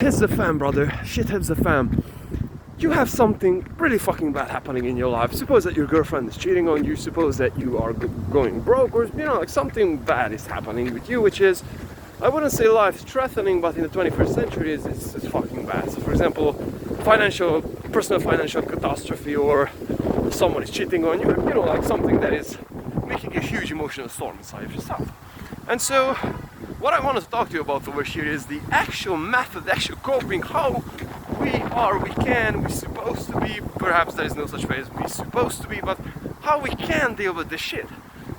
Hits the fan, brother. Shit hits the fan. You have something really fucking bad happening in your life. Suppose that your girlfriend is cheating on you. Suppose that you are going broke, or like something bad is happening with you, which is, I wouldn't say life-threatening, but in the 21st century, it's fucking bad. So, for example, personal financial catastrophe, or someone is cheating on you. Like something that is making a huge emotional storm inside of yourself. And so, what I wanted to talk to you about over here is the actual method, the actual coping, how we're supposed to be, perhaps there is no such way as we're supposed to be, but how we can deal with this shit.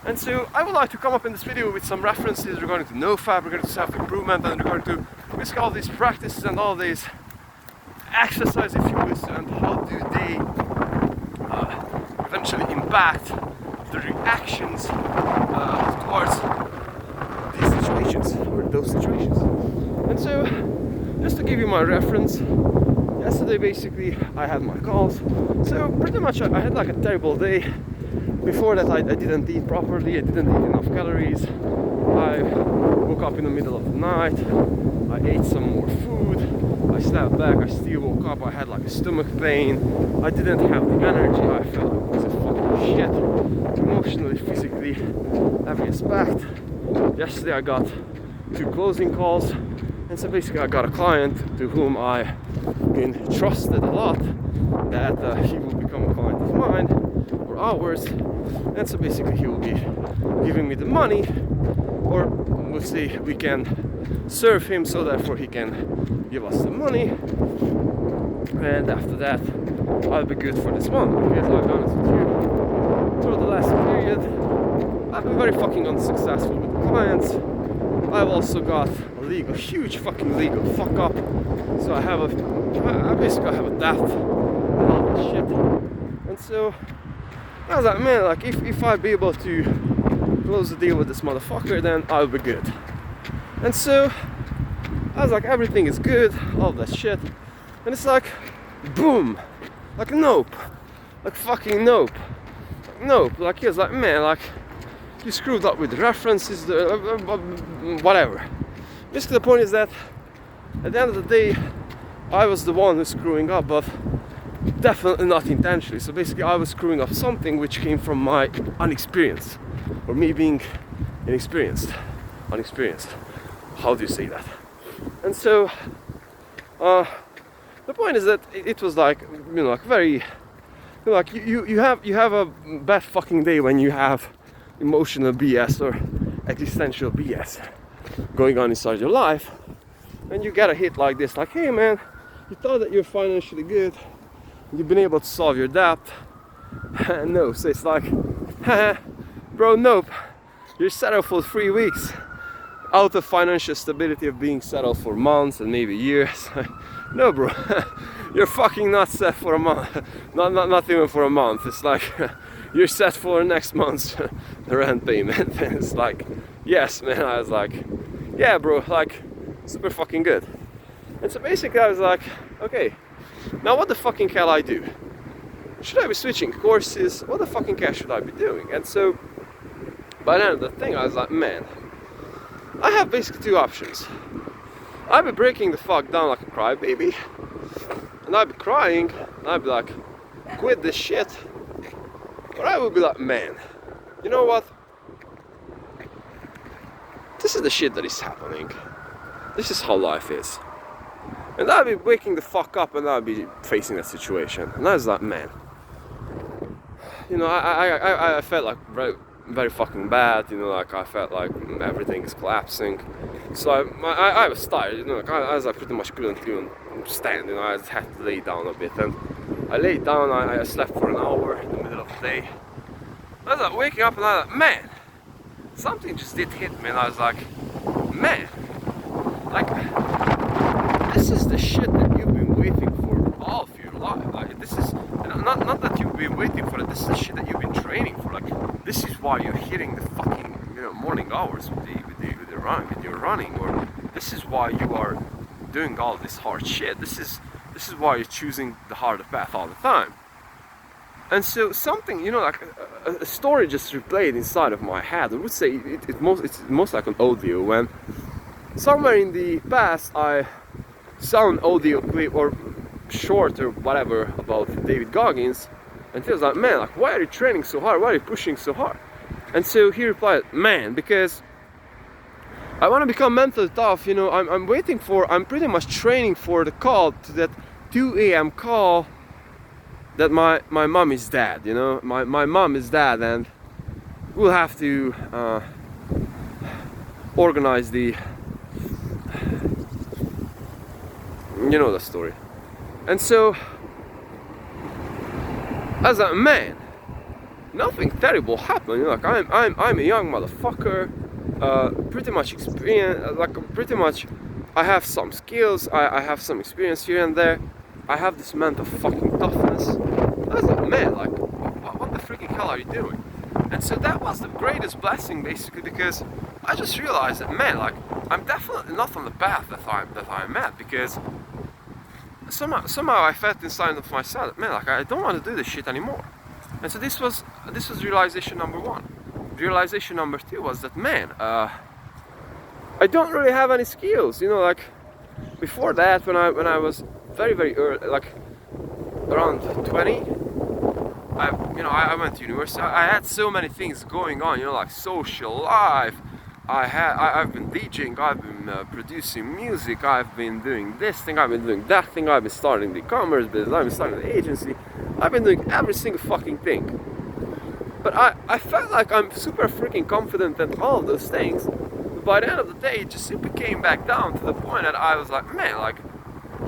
And so I would like to come up in this video with some references regarding to Nofap, regarding to self-improvement, and regarding to basically all these practices and all these exercises, if you wish, and how do they eventually impact the reactions towards these situations, or those situations. And so, just to give you my reference, yesterday basically I had my calls. So pretty much I had like a terrible day. Before that I didn't eat properly, I didn't eat enough calories. I woke up in the middle of the night, I ate some more food, I slept back, I still woke up, I had like a stomach pain, I didn't have the energy, I felt like I was a fucking shit, emotionally, physically, every aspect. Yesterday I got 2 closing calls, and so basically I got a client to whom I entrusted a lot that he will become a client of mine or ours, and so basically he will be giving me the money, or we'll see, we can serve him so therefore he can give us the money, and after that I'll be good for this month. Because I'll be honest with you, through the last period I've been very fucking unsuccessful with the clients. I've also got a huge fucking legal fuck up. So I basically have a debt and all this shit. And so I was like, man, like if I'd be able to close the deal with this motherfucker, then I'll be good. And so I was like, everything is good, all that shit. And it's like, boom, like nope, like fucking nope, like he was like, man, like you screwed up with the references, whatever. Basically the point is that at the end of the day I was the one who's screwing up, but definitely not intentionally. So basically I was screwing up something which came from my unexperience, or me being unexperienced. How do you say that? And so the point is that it was like, like very, like you have a bad fucking day when you have emotional BS or existential BS going on inside your life, and you get a hit like this, like, hey man, you thought that you're financially good, you've been able to solve your debt, and no, so it's like, bro, nope, you're settled for 3 weeks, out of financial stability of being settled for months and maybe years. No, bro, you're fucking not set for a month, not even for a month. It's like you're set for next month's rent payment. And it's like, yes, man. I was like, yeah, bro, like super fucking good. And so basically I was like, okay, now what the fucking hell I do? Should I be switching courses? What the fucking hell should I be doing? And so by the end of the thing I was like, man, I have basically 2 options. I'd be breaking the fuck down like a crybaby, and I'd be crying, and I'd be like, quit this shit. Or I would be like, man, you know what? This is the shit that is happening. This is how life is. And I'd be waking the fuck up, and I'd be facing that situation. And I was like, man, I felt like very fucking bad, like I felt like everything is collapsing. So I was tired, like I was like pretty much couldn't even stand, I just had to lay down a bit, and I laid down, I slept for an hour in the middle of the day. I was like waking up and I was like, man, something just did hit me, and I was like, man, like this is the shit that you've been waiting for all of your life. Like this is not that you've been waiting for it, this is the shit that you've been training for. Like this is why you're hitting the fucking morning hours with your running, or this is why you are doing all this hard shit. This is why you're choosing the harder path all the time. And so something, like a story just replayed inside of my head. I would say it's most like an audio, when somewhere in the past I sound audio clip or short or whatever about David Goggins, and he was like, man, like, why are you training so hard? Why are you pushing so hard? And so he replied, man, because I want to become mentally tough. You know, I'm pretty much training for the call, to that 2 a.m. call that my mom is dead. You know, my mom is dead, and we'll have to organize the, you know, the story. And so I was like, man, nothing terrible happened. You know, like, I'm a young motherfucker, pretty much experienced, like, pretty much I have some skills, I have some experience here and there, I have this mental fucking toughness. I was like, man, like, what the freaking hell are you doing? And so that was the greatest blessing, basically, because I just realized that, man, like, I'm definitely not on the path that I'm at, because somehow I felt inside of myself, man, like, I don't want to do this shit anymore. And so this was realization number one. Realization number two was that, man, I don't really have any skills. You know, like, before that, when I was very early, like around 20, I went to university. I had so many things going on. You know, like social life. I've been DJing, I've been producing music, I've been doing this thing, I've been doing that thing, I've been starting the e-commerce business, I've been starting the agency, I've been doing every single fucking thing. But I felt like I'm super freaking confident in all of those things. But by the end of the day, it just simply came back down to the point that I was like, man, like,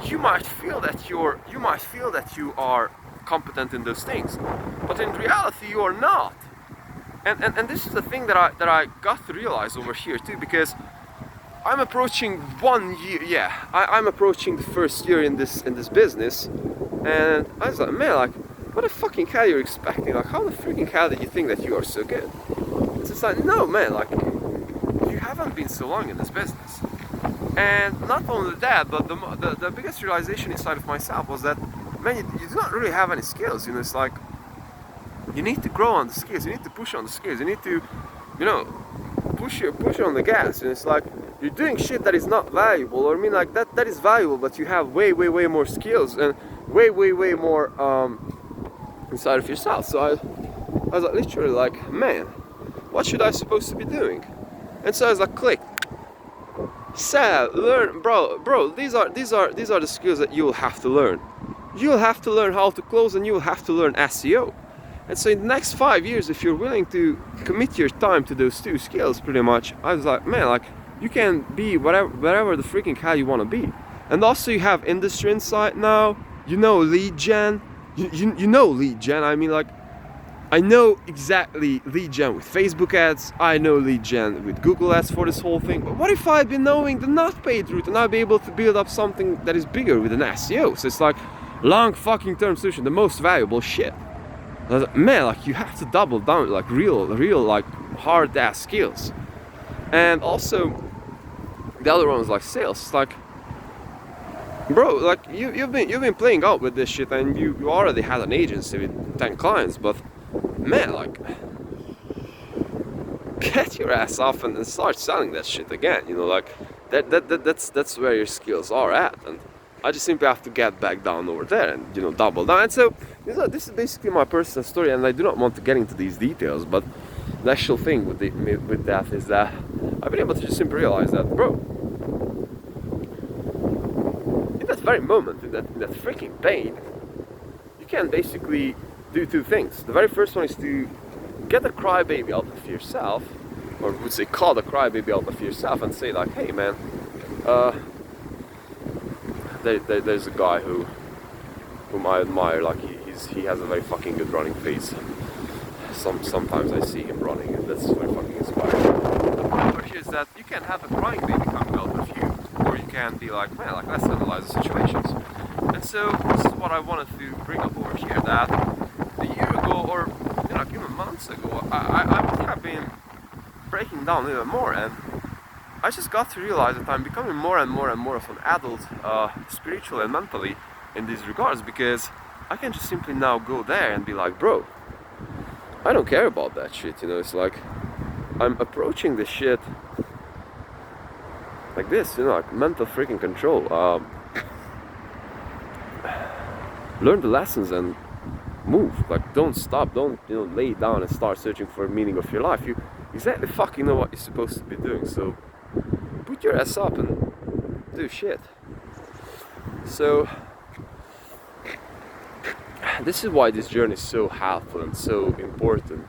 you might feel that you are competent in those things, but in reality you are not. And this is the thing that I got to realize over here too, because I'm approaching 1 year. Yeah, I'm approaching the first year in this business, and I was like, man, like, what the fucking hell you're expecting? Like, how the freaking hell did you think that you are so good? It's just like, no, man, like, you haven't been so long in this business. And not only that, but the biggest realization inside of myself was that, man, you do not really have any skills. You know, it's like, you need to grow on the skills, you need to push on the skills, you need to, you know, push on the gas. And it's like, you're doing shit that is not valuable, or I mean, like, that is valuable, but you have way more skills and way more inside of yourself. So I was like, literally like, man, what should I supposed to be doing? And so I was like, click, sell, learn, bro, these are the skills that you will have to learn. You'll have to learn how to close, and you will have to learn SEO. And so in the next 5 years, if you're willing to commit your time to those two skills, pretty much, I was like, man, like, you can be whatever the freaking hell you want to be. And also you have industry insight now, you know lead gen, you know lead gen, I mean, like, I know exactly lead gen with Facebook ads, I know lead gen with Google ads for this whole thing, but what if I'd been knowing the not paid route, and I'd be able to build up something that is bigger with an SEO? So it's like, long fucking term solution, the most valuable shit. Man, like, you have to double down, like, real like hard ass skills. And also the other one was like sales. It's like, bro, like, you've been playing out with this shit, and you already had an agency with 10 clients, but man, like, get your ass off and start selling that shit again. You know, like, that's where your skills are at. And I just simply have to get back down over there and, you know, double down. And so this is basically my personal story, and I do not want to get into these details, but the actual thing with that is that I've been able to just simply realize that, bro, in that very moment, in that freaking pain, you can basically do two things. The very first one is to get the crybaby out of yourself, or would say call the crybaby out of yourself and say, like, hey man, there's a guy whom I admire, like, he has a very fucking good running pace. Sometimes I see him running, and that's very fucking inspiring. The problem here is that you can have a crying baby coming out of you, or you can be like, man, like, let's analyze the situations. And so this is what I wanted to bring up over here, that a year ago, or, you know, even months ago, I have been breaking down even more, and I just got to realize that I'm becoming more and more of an adult, spiritually and mentally, in these regards, because I can just simply now go there and be like, bro, I don't care about that shit, you know. It's like, I'm approaching this shit like this, you know, like mental freaking control. learn the lessons and move. Like, don't stop, don't lay down and start searching for the meaning of your life. You exactly fucking know what you're supposed to be doing, so put your ass up and do shit. So this is why this journey is so helpful and so important.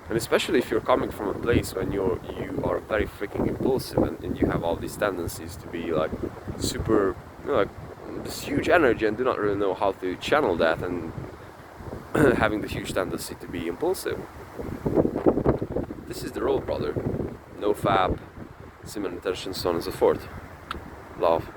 And especially if you're coming from a place when you are very freaking impulsive and you have all these tendencies to be like super, like this huge energy and do not really know how to channel that, and having the huge tendency to be impulsive. This is the road, brother. Nofap, similar intentions, so on and so forth. Love.